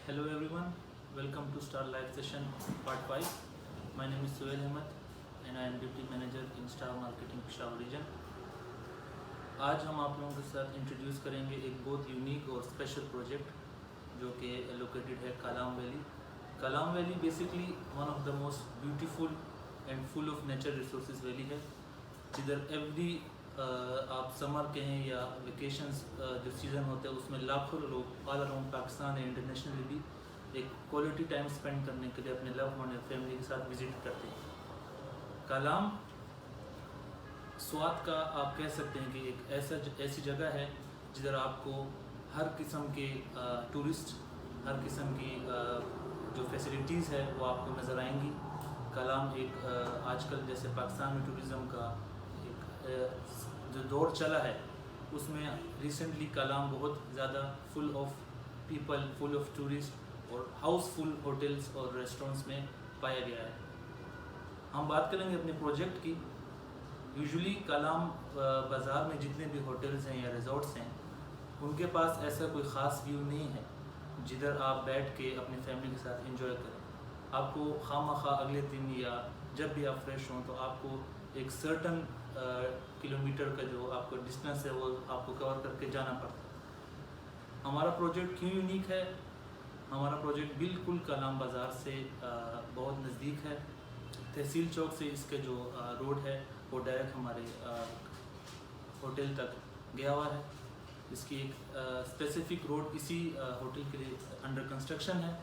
Hello everyone, welcome to Star Live Session Part 5. My name is Suhail Ahmed and I am Deputy Manager in Star Marketing Peshawar Region. आज हम आप लोगों के साथ introduce करेंगे एक बहुत यूनिक और स्पेशल प्रोजेक्ट जो कि लोकेटेड है Kalam valley. Kalam valley basically one of the most beautiful and full of nature resources valley है, जिधर एवरी आप समर कहें या वेकेशंस जो सीज़न होते हैं उसमें लाखों लोग ऑल अराउंड पाकिस्तान या इंटरनेशनली भी एक क्वालिटी टाइम स्पेंड करने के लिए अपने लव वन या फैमिली के साथ विजिट करते हैं. कालाम स्वात का आप कह सकते हैं कि एक ऐसी जगह है जिधर आपको हर किस्म के टूरिस्ट, हर किस्म की जो फैसिलिटीज़ है वो आपको नज़र आएंगी. कालाम एक आजकल जैसे पाकिस्तान में टूरिज़म का एक जो दौर चला है उसमें रिसेंटली कालाम बहुत ज़्यादा full of people, full of tourist और हाउसफुल होटल्स और रेस्टोरेंट्स में पाया गया है. हम बात करेंगे अपने प्रोजेक्ट की. यूजुअली कालाम बाज़ार में जितने भी होटल्स हैं या रिजॉर्ट्स हैं उनके पास ऐसा कोई ख़ास व्यू नहीं है जिधर आप बैठ के अपनी फैमिली के साथ एंजॉय करें. आपको खामखा अगले दिन या जब भी आप फ्रेश हों तो आपको एक सर्टन किलोमीटर का जो आपको डिस्टेंस है वो आपको कवर करके जाना पड़ता है. हमारा प्रोजेक्ट क्यों यूनिक है? हमारा प्रोजेक्ट बिल्कुल कालाम बाज़ार से बहुत नज़दीक है. तहसील चौक से इसके जो रोड है वो डायरेक्ट हमारे होटल तक गया हुआ है. इसकी एक स्पेसिफिक रोड इसी होटल के लिए अंडर कंस्ट्रक्शन है,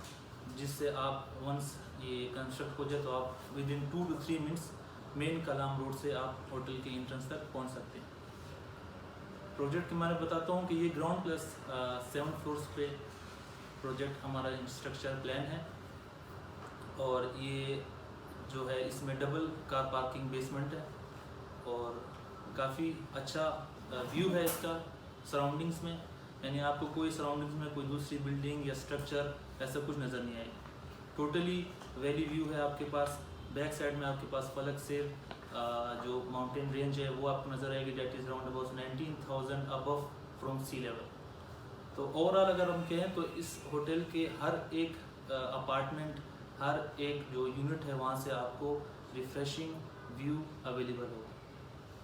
जिससे आप वंस ये कंस्ट्रक्ट हो जाए तो आप with in 2 to 3 minutes main Kalam road से आप होटल के एंट्रेंस तक पहुंच सकते हैं. प्रोजेक्ट के बारे में बताता हूँ कि ये ग्राउंड प्लस 7 फ्लोर्स पे प्रोजेक्ट हमारा स्ट्रक्चर प्लान है और ये जो है इसमें डबल कार पार्किंग बेसमेंट है और काफ़ी अच्छा व्यू है इसका सराउंडिंग्स में. यानी आपको कोई सराउंडिंग्स में कोई दूसरी बिल्डिंग या स्ट्रक्चर ऐसा कुछ नज़र नहीं आएगा. टोटली वैली व्यू है आपके पास. बैक साइड में आपके पास फलक सेर जो माउंटेन रेंज है वो आपको नज़र आएगी, that is around about 19,000 above from sea level. तो ओवरऑल अगर हम कहें तो इस होटल के हर एक अपार्टमेंट, हर एक जो यूनिट है वहाँ से आपको रिफ्रेशिंग व्यू अवेलेबल होगा.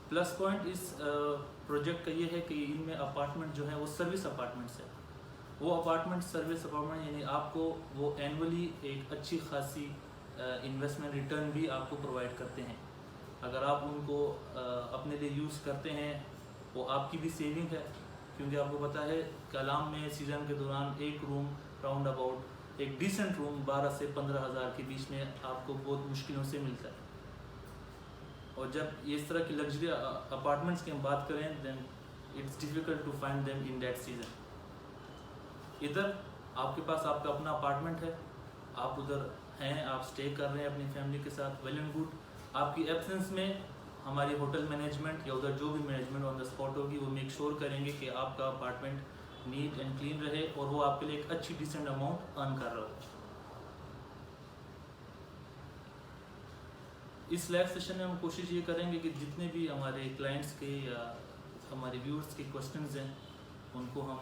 प्लस पॉइंट इस प्रोजेक्ट का ये है कि इनमें अपार्टमेंट जो है वो सर्विस अपार्टमेंट्स है. वो अपार्टमेंट सर्विस अपार्टमेंट यानी आपको वो एनुअली एक अच्छी खासी इन्वेस्टमेंट रिटर्न भी आपको प्रोवाइड करते हैं. अगर आप उनको अपने लिए यूज़ करते हैं वो आपकी भी सेविंग है, क्योंकि आपको पता है कालाम में सीज़न के दौरान एक रूम राउंड अबाउट एक डिसेंट रूम 12 से 15 हज़ार के बीच में आपको बहुत मुश्किलों से मिलता है. और जब इस तरह की लग्जरी अपार्टमेंट्स की हम बात करें then it's difficult to find them in that season. इधर आपके पास आपका अपना अपार्टमेंट है, आप उधर हैं, आप स्टे कर रहे हैं अपनी फैमिली के साथ, वेल एंड गुड. आपकी एब्सेंस में हमारी होटल मैनेजमेंट या उधर जो भी मैनेजमेंट ऑन द स्पॉट होगी वो मेक श्योर करेंगे कि आपका अपार्टमेंट नीट एंड क्लीन रहे और वो आपके लिए एक अच्छी डिसेंट अमाउंट अर्न कर रहा हो. इस लाइव सेशन में हम कोशिश ये करेंगे कि जितने भी हमारे क्लाइंट्स के या हमारे व्यूअर्स के क्वेश्चंस हैं उनको हम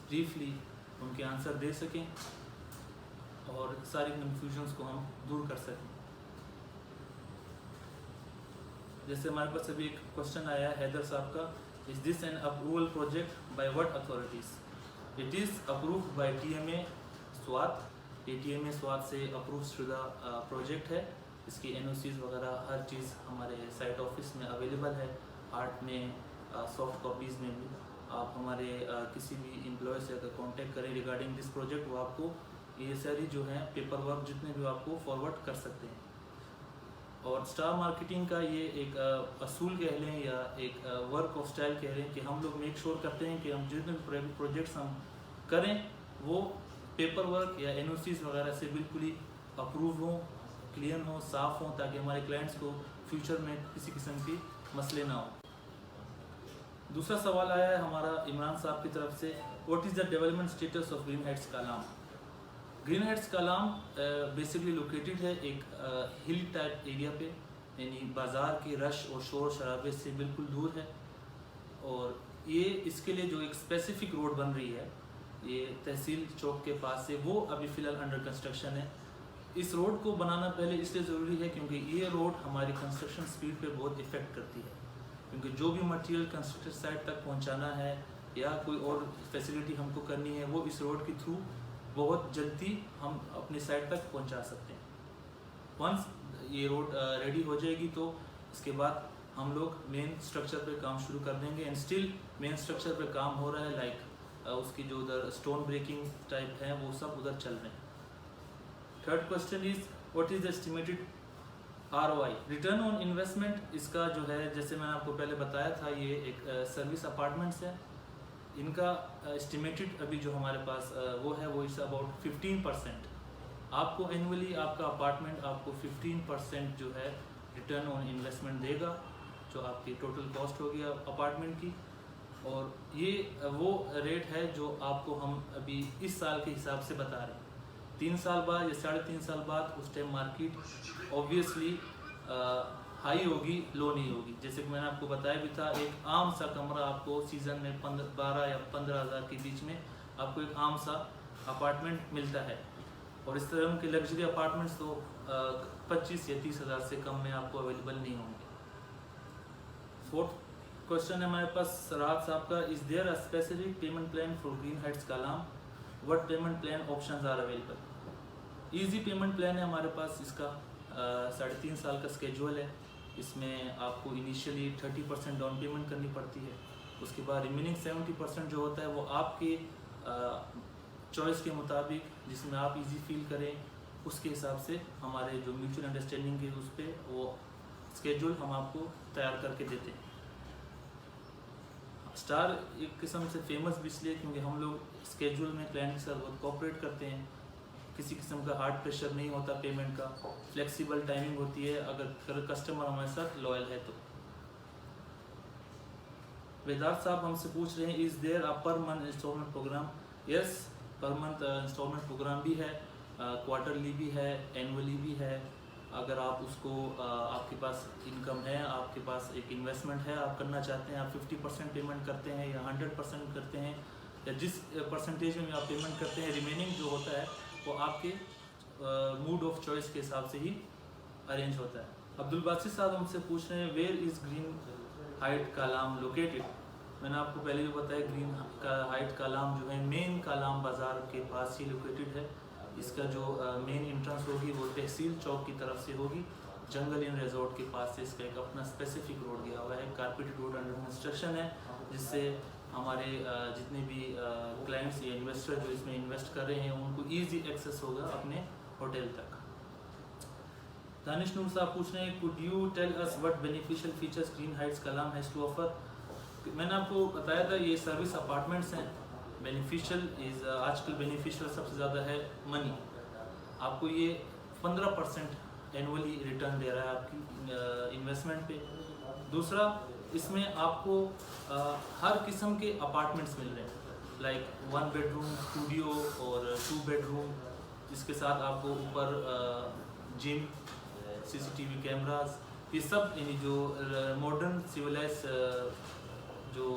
ब्रीफली उनके आंसर दे सकें और सारी कन्फ्यूजन्स को हम दूर कर सकें. जैसे हमारे पास अभी एक क्वेश्चन आया है हैदर साहब का, is this an approval project by what authorities? It is approved by TMA Swat. ये TMA स्वात से अप्रूव शुदा प्रोजेक्ट है. इसकी NOCs वगैरह हर चीज़ हमारे साइट ऑफिस में अवेलेबल है, हार्ड में, सॉफ्ट कॉपीज़ में भी. आप हमारे किसी भी एम्प्लॉय से अगर कॉन्टेक्ट करें रिगार्डिंग दिस प्रोजेक्ट वो आपको ये सारी जो है पेपर वर्क जितने भी आपको फॉरवर्ड कर सकते हैं. और स्टार मार्केटिंग का ये एक असूल कह लें या एक वर्क ऑफ स्टाइल कह लें कि हम लोग मेक श्योर करते हैं कि हम जितने भी प्रोजेक्ट्स हम करें वो पेपर वर्क या NOCs वगैरह से बिल्कुल ही अप्रूव हों, क्लियर हों, साफ़ हों, ताकि हमारे क्लाइंट्स को फ्यूचर में किसी किस्म की मसले ना हो. दूसरा सवाल आया है हमारा इमरान साहब की तरफ से, what is the development status of green heads Kalam? Green heads Kalam basically located है एक हिल टाइप एरिया पे, यानी बाज़ार के रश और शोर शराबे से बिल्कुल दूर है. और ये इसके लिए जो एक स्पेसिफिक रोड बन रही है ये तहसील चौक के पास से, वो अभी फ़िलहाल अंडर कंस्ट्रक्शन है। इस रोड को बनाना पहले इसलिए ज़रूरी है क्योंकि ये रोड हमारी कंस्ट्रक्शन स्पीड पे बहुत इफ़ेक्ट करती है, क्योंकि जो भी मटेरियल कंस्ट्रक्शन साइट तक पहुंचाना है या कोई और फैसिलिटी हमको करनी है, वो इस रोड के थ्रू बहुत जल्दी हम अपनी साइट तक पहुंचा सकते हैं। वंस ये रोड रेडी हो जाएगी तो इसके बाद हम लोग मेन स्ट्रक्चर पे काम शुरू कर देंगे। एंड स्टिल मेन स्ट्रक्चर पे काम हो रहा है, लाइक उसकी जो उधर स्टोन ब्रेकिंग टाइप है वो सब उधर चल रहे हैं। Third question is what is the estimated ROI, return on investment. इसका जो है, जैसे मैंने आपको पहले बताया था, ये एक सर्विस अपार्टमेंट्स है। इनका एस्टिमेटेड अभी जो हमारे पास वो है वो इस अबाउट 15%। आपको एनुअली आपका अपार्टमेंट आपको 15% जो है रिटर्न ऑन इन्वेस्टमेंट देगा, जो आपकी टोटल कॉस्ट होगी अपार्टमेंट की। और ये वो रेट है जो आपको हम अभी इस साल के हिसाब से बता रहे हैं। 3 साल बाद या 3.5 साल बाद उस टाइम मार्केट ऑब्वियसली हाई होगी, लो नहीं होगी। जैसे कि मैंने आपको बताया भी था, एक आम सा कमरा आपको सीज़न में 12 या 15 हज़ार के बीच में आपको एक आम सा अपार्टमेंट मिलता है। और इस तरह के लग्जरी अपार्टमेंट्स तो 25 या 30 हज़ार से कम में आपको अवेलेबल नहीं होंगे। फोर्थ क्वेश्चन है हमारे पास राहत साहब का, is there a specific payment plan for Green Heights Kalam, what payment plan options are available. Easy payment plan है हमारे पास। इसका 3.5 साल का स्केड्यूल है। इसमें आपको इनिशियली 30% डाउन पेमेंट करनी पड़ती है। उसके बाद रिमेनिंग 70% जो होता है वो आपके चॉइस के मुताबिक, जिसमें आप इजी फील करें उसके हिसाब से हमारे जो म्यूचुअल अंडरस्टैंडिंग के उस पर वो स्केड्यूल हम आपको तैयार करके देते हैं। स्टार एक किस्म से फेमस भी इसलिए क्योंकि हम लोग स्केड्यूल में क्लाइंट के साथ बहुत कोऑपरेट करते हैं। किसी किस्म का हार्ड प्रेशर नहीं होता पेमेंट का, फ्लेक्सिबल टाइमिंग होती है अगर कस्टमर हमारे साथ लॉयल है तो। वेदांत साहब हमसे पूछ रहे हैं, is there a per month installment program. Yes, per month installment program भी है, क्वार्टरली भी है, एनुअली भी है। अगर आप उसको आपके पास इनकम है, आपके पास एक इन्वेस्टमेंट है, आप करना चाहते हैं, आप 50% पेमेंट करते हैं या 100% करते हैं, या जिस परसेंटेज में आप पेमेंट करते हैं, रिमेनिंग जो होता है वो आपके मूड ऑफ चॉइस के हिसाब से ही अरेंज होता है। अब्दुल बासित साहब हमसे पूछ रहे हैं, where is Green Height Kalam located. मैंने आपको पहले भी बताया, ग्रीन हाइट कालाम जो है मेन कालाम बाज़ार के पास ही लोकेटेड है। इसका जो मेन एंट्रेंस होगी वो तहसील चौक की तरफ से होगी। जंगल इन रिजॉर्ट के पास से इसका एक अपना स्पेसिफिक रोड गया हुआ है, कारपेटेड रोड अंडर कंस्ट्रक्शन है, जिससे हमारे जितने भी क्लाइंट्स या इन्वेस्टर जो इसमें इन्वेस्ट कर रहे हैं उनको ईजी एक्सेस होगा अपने होटल तक। दानिश नूर साहब पूछ रहे हैं, could you tell us what beneficial features Green Heights Kalam has to offer. मैंने आपको बताया था ये सर्विस अपार्टमेंट्स हैं। बेनिफिशियल इज़ आजकल बेनिफिशियल सबसे ज़्यादा है मनी। आपको ये 15% एनुअली रिटर्न दे रहा है आपकी इन्वेस्टमेंट पे। दूसरा, इसमें आपको हर किस्म के अपार्टमेंट्स मिल रहे हैं, लाइक 1 बेडरूम स्टूडियो और 2 बेडरूम, जिसके साथ आपको ऊपर जिम, CCTV कैमरास, ये सब यानी जो मॉडर्न सिविलाइज जो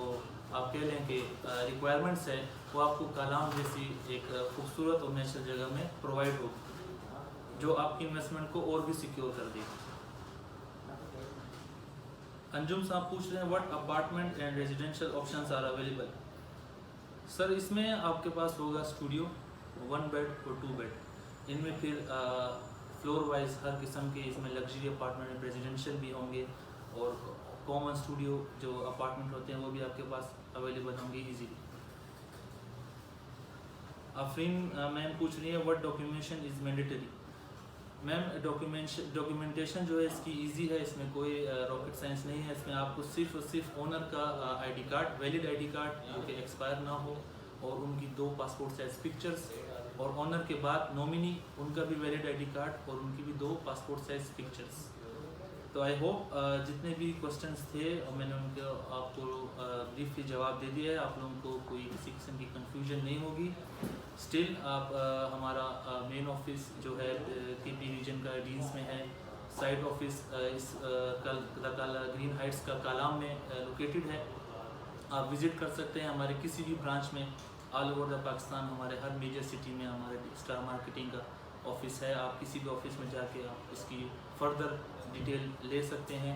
आप कह लें कि रिक्वायरमेंट्स है वो आपको कालाम जैसी एक खूबसूरत और नेचुरल जगह में प्रोवाइड होगी, जो आपकी इन्वेस्टमेंट को और भी सिक्योर कर देगी। अंजुम साहब पूछ रहे हैं, what apartment and residential options are available. Sir, इसमें आपके पास होगा स्टूडियो, 1 बेड और 2 बेड। इनमें फिर फ्लोर वाइज हर किस्म के इसमें लग्जरी अपार्टमेंट रेजिडेंशियल भी होंगे, और कॉमन स्टूडियो जो अपार्टमेंट होते हैं वो भी आपके पास अवेलेबल होंगे ईजीली। आफरीन मैम पूछ रही है, what documentation is mandatory. Ma'am, documentation जो है इसकी इजी है, इसमें कोई रॉकेट साइंस नहीं है। इसमें आपको सिर्फ और सिर्फ ओनर का ID card, valid ID card जो कि एक्सपायर ना हो, और उनकी 2 पासपोर्ट साइज पिक्चर्स, और ओनर के बाद नॉमिनी उनका भी वैलिड ID कार्ड और उनकी भी 2 पासपोर्ट साइज पिक्चर्स। तो आई होप जितने भी क्वेश्चंस थे और मैंने उनको आपको ब्रीफली जवाब दे दिया है। आप लोगों को कोई किसी किस्म की कंफ्यूजन नहीं होगी। स्टिल आप हमारा मेन ऑफिस जो है KP रीजन का डीन्स में है, साइड ऑफिस इस ग्रीन हाइट्स का कालाम में लोकेटेड है। आप विज़िट कर सकते हैं हमारे किसी भी ब्रांच में, ऑल ओवर द पाकिस्तान हमारे हर मेजर सिटी में हमारे स्टार मार्केटिंग का ऑफिस है। आप किसी भी ऑफिस में जाके आप इसकी फर्दर डिटेल ले सकते हैं।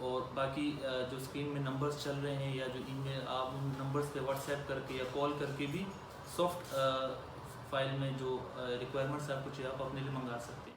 और बाकी जो स्क्रीन में नंबर्स चल रहे हैं या जो ईमेल, आप उन नंबर्स पे व्हाट्सएप करके या कॉल करके भी सॉफ्ट फाइल में जो रिक्वायरमेंट्स आपको चाहिए आप अपने लिए मंगा सकते हैं।